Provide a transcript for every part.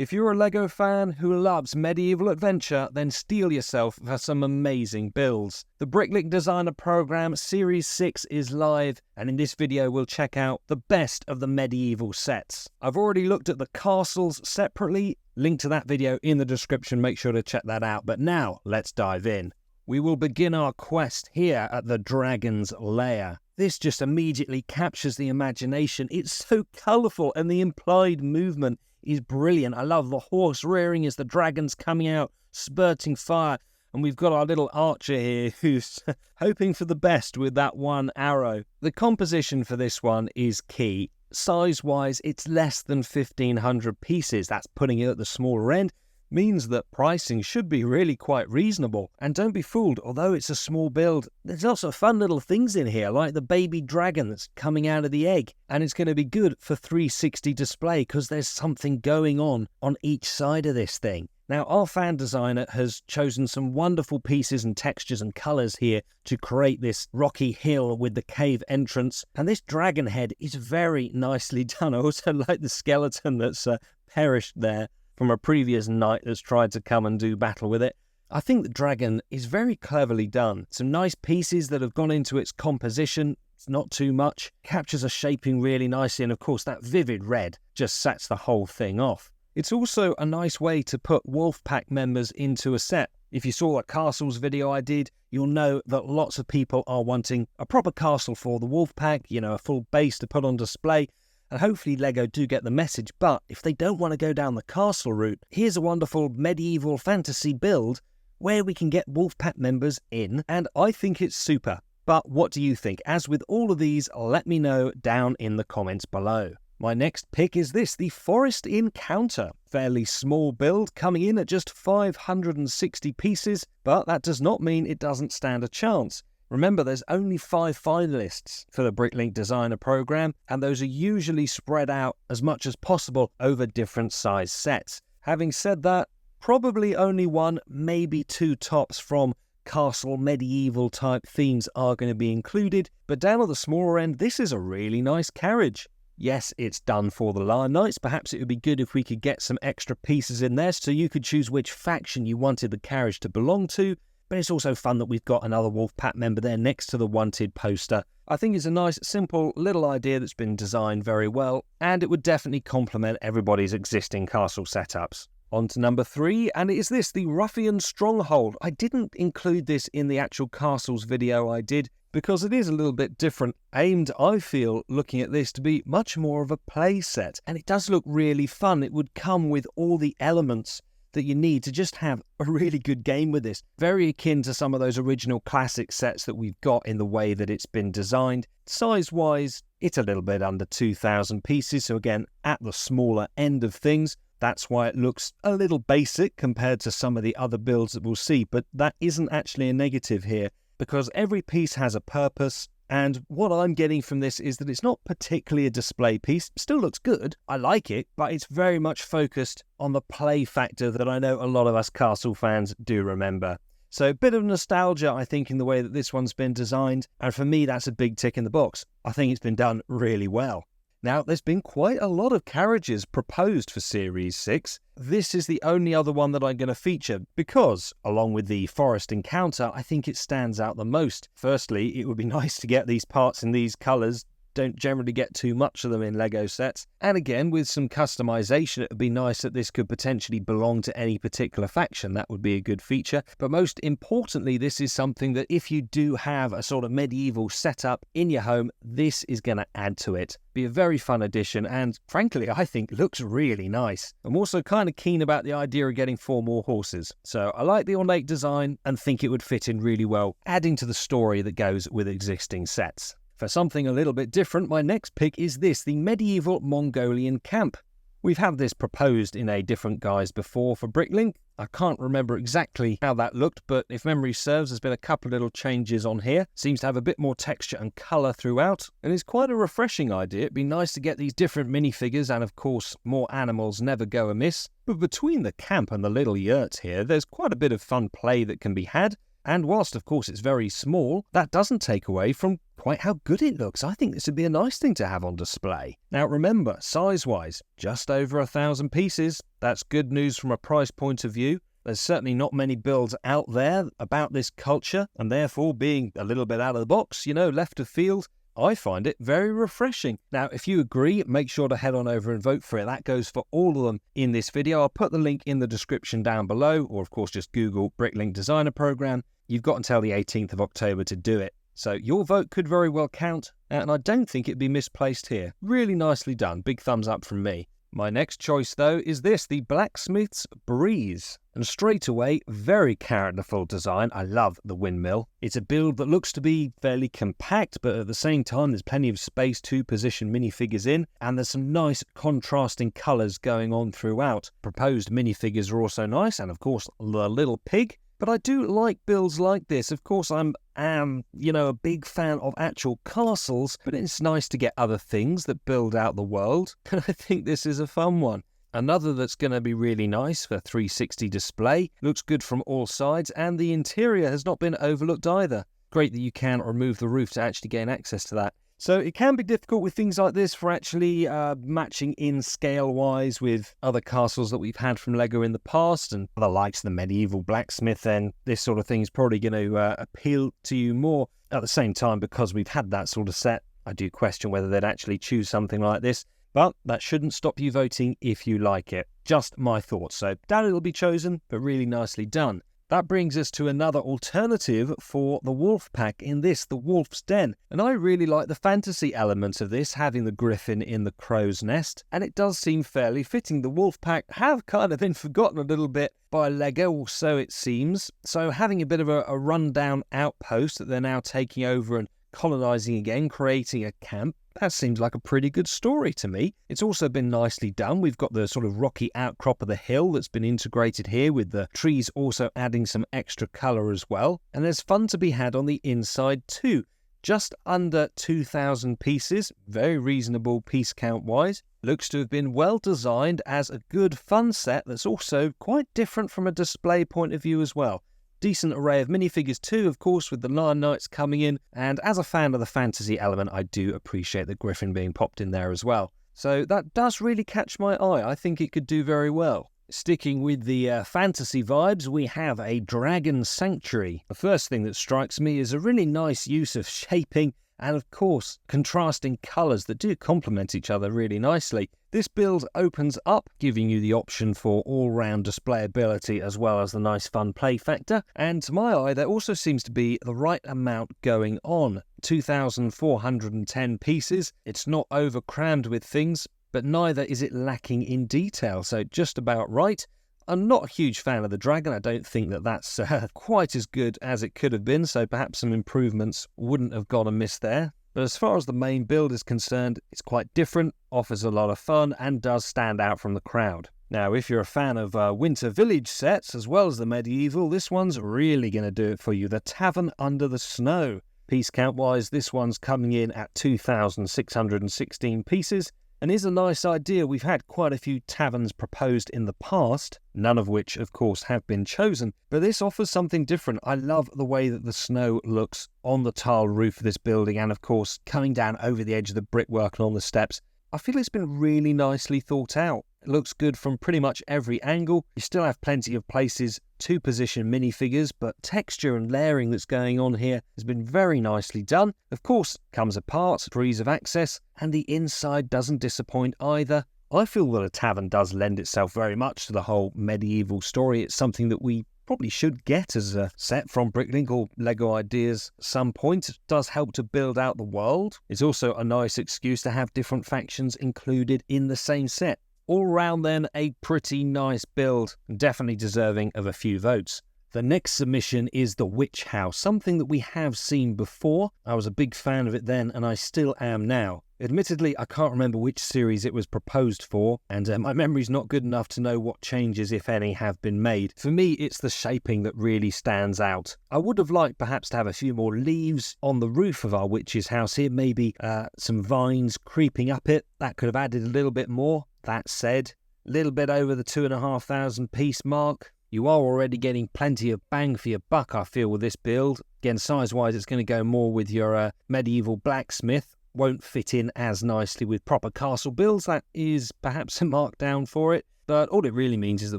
If you're a LEGO fan who loves medieval adventure, then steel yourself for some amazing builds. The BrickLink Designer Program Series 6 is live, and in this video we'll check out the best of the medieval sets. I've already looked at the castles separately, link to that video in the description, make sure to check that out. But now, let's dive in. We will begin our quest here at the Dragon's Lair. This just immediately captures the imagination. It's so colourful and the implied movement is brilliant. I love the horse rearing as the dragon's coming out, spurting fire. And we've got our little archer here who's hoping for the best with that one arrow. The composition for this one is key. Size-wise, it's less than 1,500 pieces. That's putting it at the smaller end. Means that pricing should be really quite reasonable. And don't be fooled, although it's a small build, there's lots of fun little things in here, like the baby dragon that's coming out of the egg. And it's going to be good for 360 display because there's something going on each side of this thing. Now, our fan designer has chosen some wonderful pieces and textures and colours here to create this rocky hill with the cave entrance. And this dragon head is very nicely done. I also like the skeleton that's perished there from a previous knight that's tried to come and do battle with it. I think the dragon is very cleverly done. Some nice pieces that have gone into its composition. It's not too much. Captures a shaping really nicely, and of course that vivid red just sets the whole thing off. It's also a nice way to put Wolfpack members into a set. If you saw a castles video I did, you'll know that lots of people are wanting a proper castle for the Wolfpack, a full base to put on display. And hopefully LEGO do get the message, but if they don't want to go down the castle route, here's a wonderful medieval fantasy build where we can get Wolfpack members in, and I think it's super. But what do you think? As with all of these, let me know down in the comments below. My next pick is this, the Forest Encounter. Fairly small build, coming in at just 560 pieces, but that does not mean it doesn't stand a chance. Remember, there's only 5 finalists for the BrickLink Designer Program, and those are usually spread out as much as possible over different size sets. Having said that, probably only 1, maybe 2 tops from castle medieval type themes are going to be included, but down at the smaller end, this is a really nice carriage. Yes, it's done for the Lion Knights. Perhaps it would be good if we could get some extra pieces in there so you could choose which faction you wanted the carriage to belong to. But it's also fun that we've got another Wolfpack member there next to the wanted poster. I think it's a nice, simple little idea that's been designed very well, and it would definitely complement everybody's existing castle setups. On to number 3, and it is this, the Ruffian Stronghold. I didn't include this in the actual castles video I did, because it is a little bit different, aimed, I feel, looking at this to be much more of a play set. And it does look really fun. It would come with all the elements that you need to just have a really good game with this. Very akin to some of those original classic sets that we've got in the way that it's been designed. Size-wise, it's a little bit under 2,000 pieces, so again, at the smaller end of things. That's why it looks a little basic compared to some of the other builds that we'll see, but that isn't actually a negative here, because every piece has a purpose. And what I'm getting from this is that it's not particularly a display piece. Still looks good, I like it, but it's very much focused on the play factor that I know a lot of us castle fans do remember. So a bit of nostalgia, I think, in the way that this one's been designed. And for me, that's a big tick in the box. I think it's been done really well. Now, there's been quite a lot of carriages proposed for Series 6. This is the only other one that I'm going to feature because, along with the Forest Encounter, I think it stands out the most. Firstly, it would be nice to get these parts in these colours. Don't generally get too much of them in LEGO sets. And again, with some customization, it would be nice that this could potentially belong to any particular faction. That would be a good feature. But most importantly, this is something that if you do have a sort of medieval setup in your home, this is going to add to it. Be a very fun addition, and frankly, I think looks really nice. I'm also kind of keen about the idea of getting 4 more horses. So I like the ornate design and think it would fit in really well, adding to the story that goes with existing sets. For something a little bit different, my next pick is this, the medieval Mongolian Camp. We've had this proposed in a different guise before for BrickLink. I can't remember exactly how that looked, but if memory serves, there's been a couple of little changes on here. Seems to have a bit more texture and colour throughout, and it's quite a refreshing idea. It'd be nice to get these different minifigures, and of course, more animals never go amiss. But between the camp and the little yurt here, there's quite a bit of fun play that can be had. And whilst, of course, it's very small, that doesn't take away from quite how good it looks. I think this would be a nice thing to have on display. Now remember, size-wise, just over 1,000 pieces. That's good news from a price point of view. There's certainly not many builds out there about this culture, and therefore being a little bit out of the box, left of field, I find it very refreshing. Now, if you agree, make sure to head on over and vote for it. That goes for all of them in this video. I'll put the link in the description down below, or of course just Google BrickLink Designer Program. You've got until the 18th of October to do it. So your vote could very well count, and I don't think it'd be misplaced here. Really nicely done. Big thumbs up from me. My next choice, though, is this, the Blacksmith's Breeze. And straight away, very characterful design. I love the windmill. It's a build that looks to be fairly compact, but at the same time, there's plenty of space to position minifigures in, and there's some nice contrasting colours going on throughout. Proposed minifigures are also nice, and of course, the little pig. But I do like builds like this. Of course, I'm a big fan of actual castles, but it's nice to get other things that build out the world. And I think this is a fun one. Another that's going to be really nice for 360 display. Looks good from all sides, and the interior has not been overlooked either. Great that you can remove the roof to actually gain access to that. So it can be difficult with things like this for actually matching in scale-wise with other castles that we've had from LEGO in the past, and the likes of the medieval Blacksmith, and this sort of thing is probably going to appeal to you more. At the same time, because we've had that sort of set, I do question whether they'd actually choose something like this, but that shouldn't stop you voting if you like it. Just my thoughts. So doubt it'll be chosen, but really nicely done. That brings us to another alternative for the wolf pack in this, the Wolf's Den. And I really like the fantasy element of this, having the griffin in the crow's nest. And it does seem fairly fitting. The wolf pack have kind of been forgotten a little bit by LEGO, or so it seems. So having a bit of a rundown outpost that they're now taking over and colonising again, creating a camp, that seems like a pretty good story to me. It's also been nicely done. We've got the sort of rocky outcrop of the hill that's been integrated here, with the trees also adding some extra colour as well. And there's fun to be had on the inside too. Just under 2,000 pieces, very reasonable piece count wise. Looks to have been well designed as a good fun set that's also quite different from a display point of view as well. Decent array of minifigures too, of course, with the Lion Knights coming in, and as a fan of the fantasy element, I do appreciate the Griffin being popped in there as well. So that does really catch my eye. I think it could do very well. Sticking with the fantasy vibes, we have a Dragon Sanctuary. The first thing that strikes me is a really nice use of shaping and, of course, contrasting colours that do complement each other really nicely. This build opens up, giving you the option for all-round displayability as well as the nice fun play factor. And to my eye, there also seems to be the right amount going on. 2,410 pieces. It's not over-crammed with things, but neither is it lacking in detail, so just about right. I'm not a huge fan of the dragon. I don't think that that's quite as good as it could have been, so perhaps some improvements wouldn't have gone amiss there. But as far as the main build is concerned, it's quite different, offers a lot of fun, and does stand out from the crowd. Now, if you're a fan of Winter Village sets, as well as the medieval, this one's really going to do it for you. The Tavern Under the Snow. Piece count-wise, this one's coming in at 2,616 pieces, and is a nice idea. We've had quite a few taverns proposed in the past, none of which, of course, have been chosen, but this offers something different. I love the way that the snow looks on the tile roof of this building, and of course, coming down over the edge of the brickwork and on the steps. I feel it's been really nicely thought out. It looks good from pretty much every angle. You still have plenty of places to position minifigures, but texture and layering that's going on here has been very nicely done. Of course, comes apart for ease of access, and the inside doesn't disappoint either. I feel that a tavern does lend itself very much to the whole medieval story. It's something that we probably should get as a set from BrickLink or LEGO Ideas at some point. It does help to build out the world. It's also a nice excuse to have different factions included in the same set. All round then, a pretty nice build, definitely deserving of a few votes. The next submission is the Witch House, something that we have seen before. I was a big fan of it then, and I still am now. Admittedly, I can't remember which series it was proposed for, and my memory's not good enough to know what changes, if any, have been made. For me, it's the shaping that really stands out. I would have liked perhaps to have a few more leaves on the roof of our witch's house here, maybe some vines creeping up it. That could have added a little bit more. That said, a little bit over the 2,500 piece mark. You are already getting plenty of bang for your buck, I feel, with this build. Again, size-wise, it's going to go more with your medieval Blacksmith. Won't fit in as nicely with proper castle builds. That is perhaps a markdown for it. But all it really means is that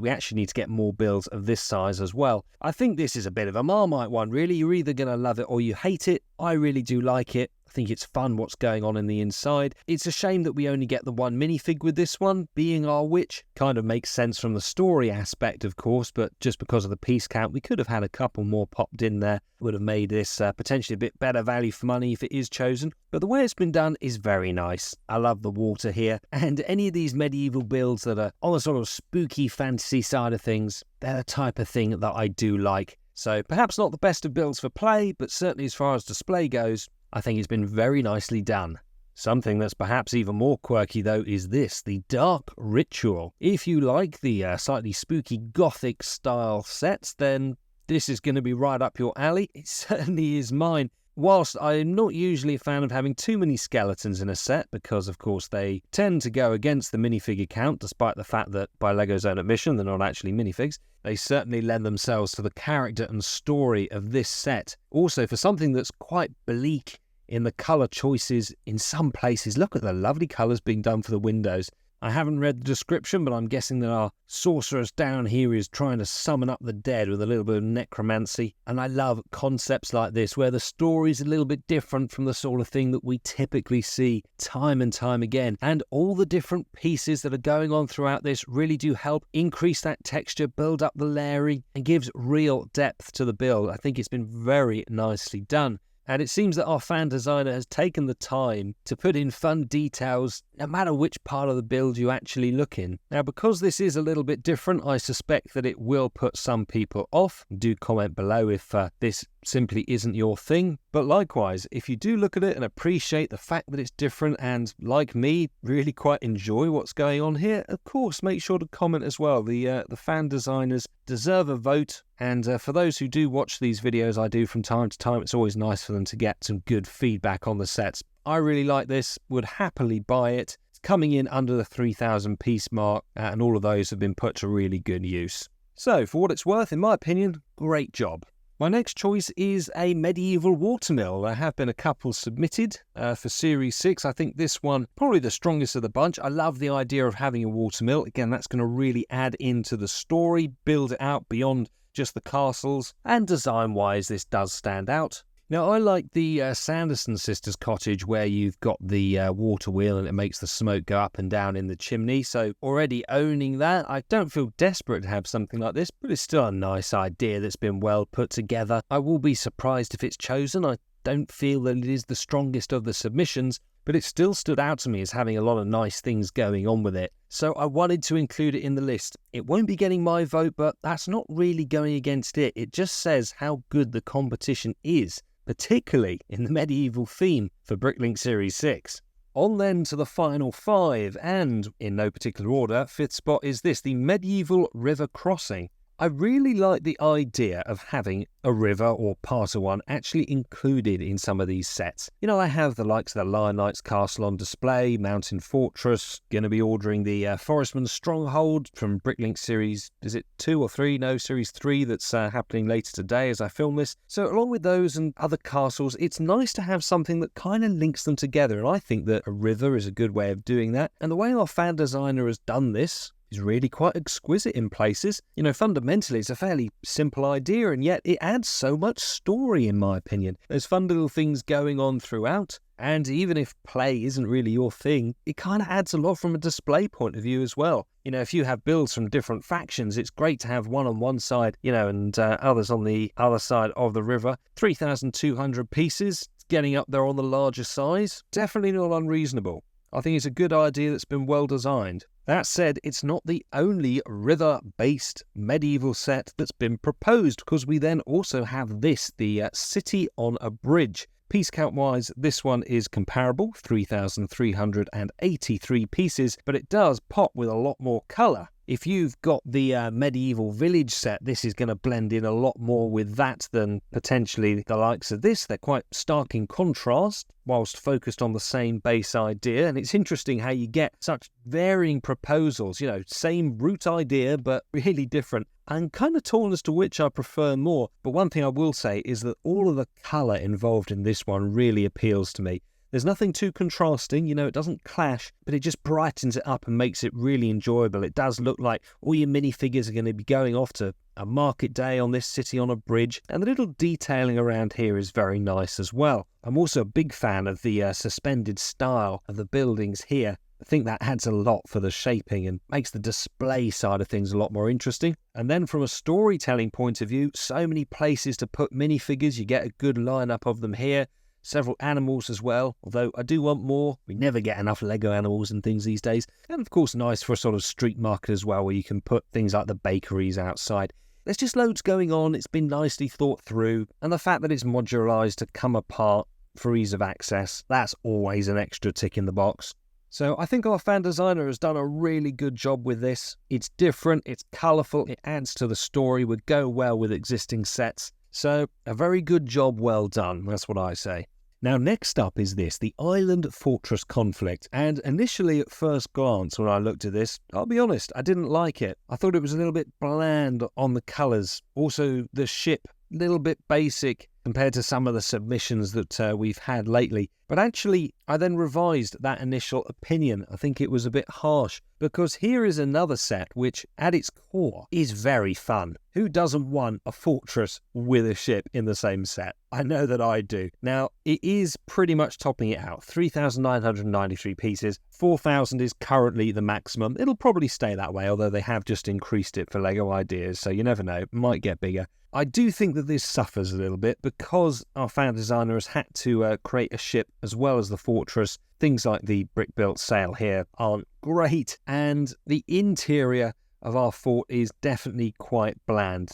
we actually need to get more builds of this size as well. I think this is a bit of a Marmite one, really. You're either going to love it or you hate it. I really do like it. I think it's fun what's going on in the inside. It's a shame that we only get the one minifig with this one, being our witch. Kind of makes sense from the story aspect, of course, but just because of the piece count, we could have had a couple more popped in there. Would have made this potentially a bit better value for money if it is chosen. But the way it's been done is very nice. I love the water here. And any of these medieval builds that are on the sort of spooky fantasy side of things, they're the type of thing that I do like. So perhaps not the best of builds for play, but certainly as far as display goes, I think it's been very nicely done. Something that's perhaps even more quirky though is this, the Dark Ritual. If you like the slightly spooky gothic style sets, then this is going to be right up your alley. It certainly is mine. Whilst I'm not usually a fan of having too many skeletons in a set, because of course they tend to go against the minifigure count, despite the fact that by LEGO's own admission they're not actually minifigs, they certainly lend themselves to the character and story of this set. Also, for something that's quite bleak in the colour choices in some places, look at the lovely colours being done for the windows. I haven't read the description, but I'm guessing that our sorceress down here is trying to summon up the dead with a little bit of necromancy. And I love concepts like this, where the story's a little bit different from the sort of thing that we typically see time and time again. And all the different pieces that are going on throughout this really do help increase that texture, build up the layering, and gives real depth to the build. I think it's been very nicely done. And it seems that our fan designer has taken the time to put in fun details no matter which part of the build you actually look in. Now, because this is a little bit different, I suspect that it will put some people off. Do comment below if this simply isn't your thing. But likewise, if you do look at it and appreciate the fact that it's different and, like me, really quite enjoy what's going on here, of course, make sure to comment as well. The fan designers deserve a vote. And for those who do watch these videos I do from time to time, it's always nice for them to get some good feedback on the sets. I really like this, would happily buy it. It's coming in under the 3,000 piece mark, and all of those have been put to really good use. So, for what it's worth, in my opinion, great job. My next choice is a medieval watermill. There have been a couple submitted for Series 6. I think this one, probably the strongest of the bunch. I love the idea of having a watermill. Again, that's going to really add into the story, build it out beyond just the castles, and design-wise, this does stand out. Now, I like the Sanderson sisters cottage where you've got the water wheel and it makes the smoke go up and down in the chimney. So already owning that, I don't feel desperate to have something like this, but it's still a nice idea that's been well put together. I will be surprised if it's chosen. I don't feel that it is the strongest of the submissions, but it still stood out to me as having a lot of nice things going on with it. So I wanted to include it in the list. It won't be getting my vote, but that's not really going against it. It just says how good the competition is, particularly in the medieval theme for BrickLink Series 6. On then to the final 5, and in no particular order, 5th spot is this, the medieval river crossing. I really like the idea of having a river or part of one actually included in some of these sets. You know, I have the likes of the Lion Knight's Castle on display, Mountain Fortress, going to be ordering the Ruffian Stronghold from BrickLink Series, is it 2 or 3? No, Series 3 that's happening later today as I film this. So along with those and other castles, it's nice to have something that kind of links them together, and I think that a river is a good way of doing that. And the way our fan designer has done this is really quite exquisite in places. You know, fundamentally it's a fairly simple idea, and yet it adds so much story in my opinion. There's fun little things going on throughout, and even if play isn't really your thing, it kind of adds a lot from a display point of view as well. You know, if you have builds from different factions, it's great to have one on one side, you know, and others on the other side of the river. 3,200 pieces, getting up there on the larger size, definitely not unreasonable. I think it's a good idea that's been well designed. That said, it's not the only river-based medieval set that's been proposed, because we then also have this, the City on a Bridge. Piece count-wise, this one is comparable, 3,383 pieces, but it does pop with a lot more colour. If you've got the medieval village set, this is going to blend in a lot more with that than potentially the likes of this. They're quite stark in contrast, whilst focused on the same base idea. And it's interesting how you get such varying proposals, you know, same root idea, but really different. I'm kind of torn as to which I prefer more. But one thing I will say is that all of the colour involved in this one really appeals to me. There's nothing too contrasting, you know, it doesn't clash, but it just brightens it up and makes it really enjoyable. It does look like all your minifigures are going to be going off to a market day on this city on a bridge, and the little detailing around here is very nice as well. I'm also a big fan of the suspended style of the buildings here. I think that adds a lot for the shaping and makes the display side of things a lot more interesting. And then from a storytelling point of view, so many places to put minifigures. You get a good lineup of them here. Several animals as well, although I do want more. We never get enough Lego animals and things these days. And of course nice for a sort of street market as well, where you can put things like the bakeries outside. There's just loads going on. It's been nicely thought through. And the fact that it's modularised to come apart for ease of access, that's always an extra tick in the box. So I think our fan designer has done a really good job with this. It's different, it's colourful, it adds to the story, would go well with existing sets. So a very good job well done, that's what I say. Now next up is this, the Island Fortress Conflict. And initially at first glance when I looked at this, I'll be honest, I didn't like it. I thought it was a little bit bland on the colours. Also the ship, a little bit basic compared to some of the submissions that we've had lately. But actually, I then revised that initial opinion. I think it was a bit harsh, because here is another set which, at its core, is very fun. Who doesn't want a fortress with a ship in the same set? I know that I do. Now, it is pretty much topping it out. 3,993 pieces. 4,000 is currently the maximum. It'll probably stay that way, although they have just increased it for LEGO Ideas, so you never know. It might get bigger. I do think that this suffers a little bit because our fan designer has had to create a ship as well as the fortress. Things like the brick-built sail here aren't great, and the interior of our fort is definitely quite bland.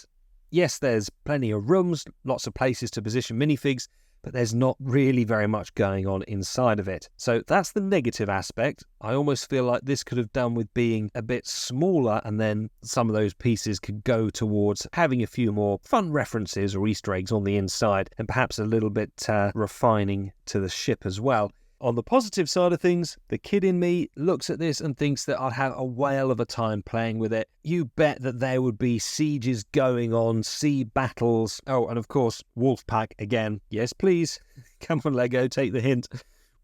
Yes, there's plenty of rooms, lots of places to position minifigs, but there's not really very much going on inside of it. So that's the negative aspect. I almost feel like this could have done with being a bit smaller, and then some of those pieces could go towards having a few more fun references or Easter eggs on the inside, and perhaps a little bit refining to the ship as well. On the positive side of things, the kid in me looks at this and thinks that I'd have a whale of a time playing with it. You bet that there would be sieges going on, sea battles. Oh, and of course, Wolfpack again. Yes, please. Come on, LEGO, take the hint.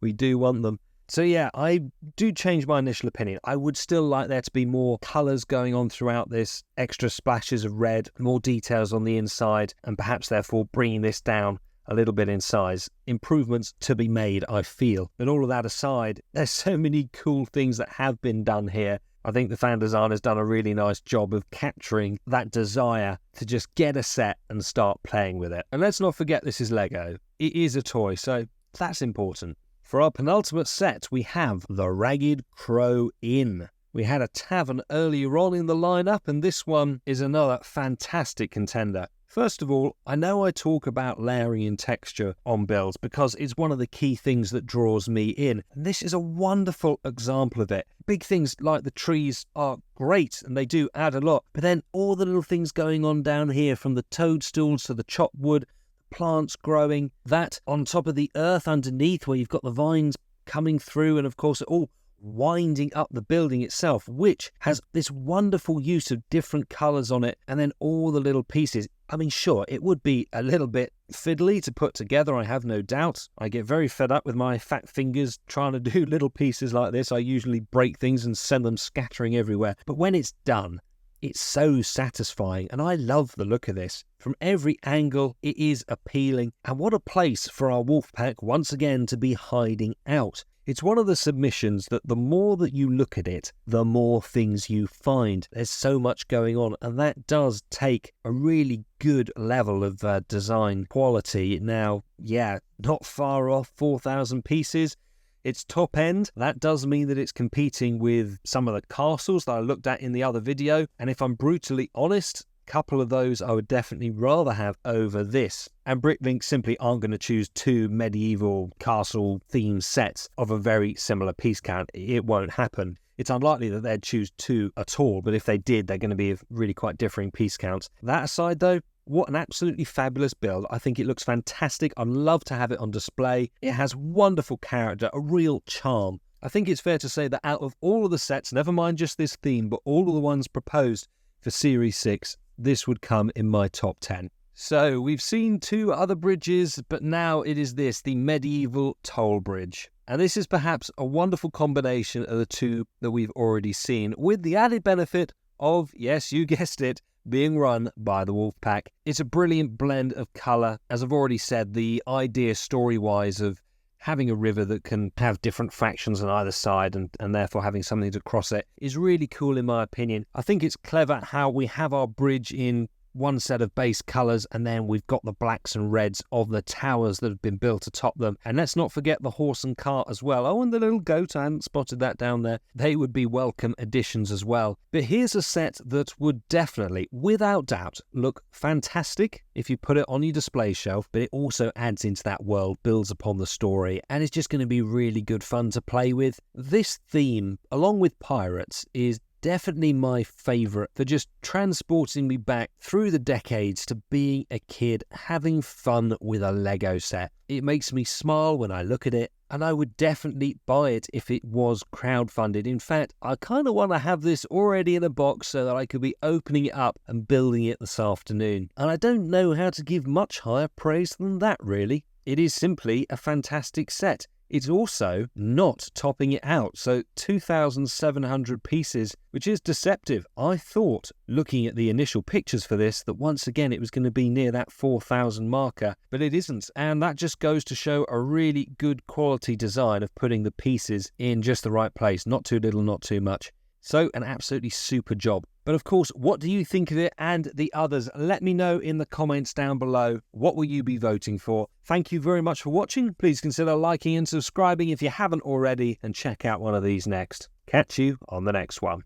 We do want them. So yeah, I do change my initial opinion. I would still like there to be more colours going on throughout this, extra splashes of red, more details on the inside, and perhaps therefore bringing this down a little bit in size. Improvements to be made, I feel. But all of that aside, there's so many cool things that have been done here. I think the fan designer's done a really nice job of capturing that desire to just get a set and start playing with it. And let's not forget this is LEGO. It is a toy, so that's important. For our penultimate set, we have the Ragged Crow Inn. We had a tavern earlier on in the lineup, and this one is another fantastic contender. First of all, I know I talk about layering in texture on builds because it's one of the key things that draws me in. And this is a wonderful example of it. Big things like the trees are great and they do add a lot, but then all the little things going on down here, from the toadstools to the chopped wood, plants growing, that on top of the earth underneath where you've got the vines coming through, and of course it all winding up the building itself, which has this wonderful use of different colours on it, and then all the little pieces. I mean, sure, it would be a little bit fiddly to put together, I have no doubt. I get very fed up with my fat fingers trying to do little pieces like this. I usually break things and send them scattering everywhere. But when it's done, it's so satisfying, and I love the look of this. From every angle, it is appealing, and what a place for our Wolfpack once again to be hiding out. It's one of the submissions that the more that you look at it, the more things you find. There's so much going on, and that does take a really good level of design quality. Now, yeah, not far off 4,000 pieces. It's top end. That does mean that it's competing with some of the castles that I looked at in the other video, and if I'm brutally honest, a couple of those I would definitely rather have over this. And BrickLink simply aren't going to choose two medieval castle themed sets of a very similar piece count. It won't happen. It's unlikely that they'd choose 2 at all, but if they did, they're going to be of really quite differing piece counts. That aside though, what an absolutely fabulous build. I think it looks fantastic. I'd love to have it on display. It has wonderful character, a real charm. I think it's fair to say that out of all of the sets, never mind just this theme, but all of the ones proposed for Series 6, this would come in my top 10. So we've seen 2 other bridges, but now it is this, the medieval toll bridge. And this is perhaps a wonderful combination of the 2 that we've already seen, with the added benefit of, yes, you guessed it, being run by the Wolfpack. It's a brilliant blend of colour. As I've already said, the idea story-wise of having a river that can have different factions on either side and therefore having something to cross it is really cool in my opinion. I think it's clever how we have our bridge in one set of base colours, and then we've got the blacks and reds of the towers that have been built atop them. And let's not forget the horse and cart as well. Oh, and the little goat, I hadn't spotted that down there. They would be welcome additions as well. But here's a set that would definitely, without doubt, look fantastic if you put it on your display shelf, but it also adds into that world, builds upon the story, and it's just going to be really good fun to play with. This theme, along with pirates, is definitely my favourite for just transporting me back through the decades to being a kid, having fun with a Lego set. It makes me smile when I look at it, and I would definitely buy it if it was crowdfunded. In fact, I kind of want to have this already in a box so that I could be opening it up and building it this afternoon. And I don't know how to give much higher praise than that, really. It is simply a fantastic set. It's also not topping it out, so 2,700 pieces, which is deceptive. I thought, looking at the initial pictures for this, that once again it was going to be near that 4,000 marker, but it isn't, and that just goes to show a really good quality design of putting the pieces in just the right place, not too little, not too much. So, an absolutely super job. But of course, what do you think of it and the others? Let me know in the comments down below. What will you be voting for? Thank you very much for watching. Please consider liking and subscribing if you haven't already, and check out one of these next. Catch you on the next one.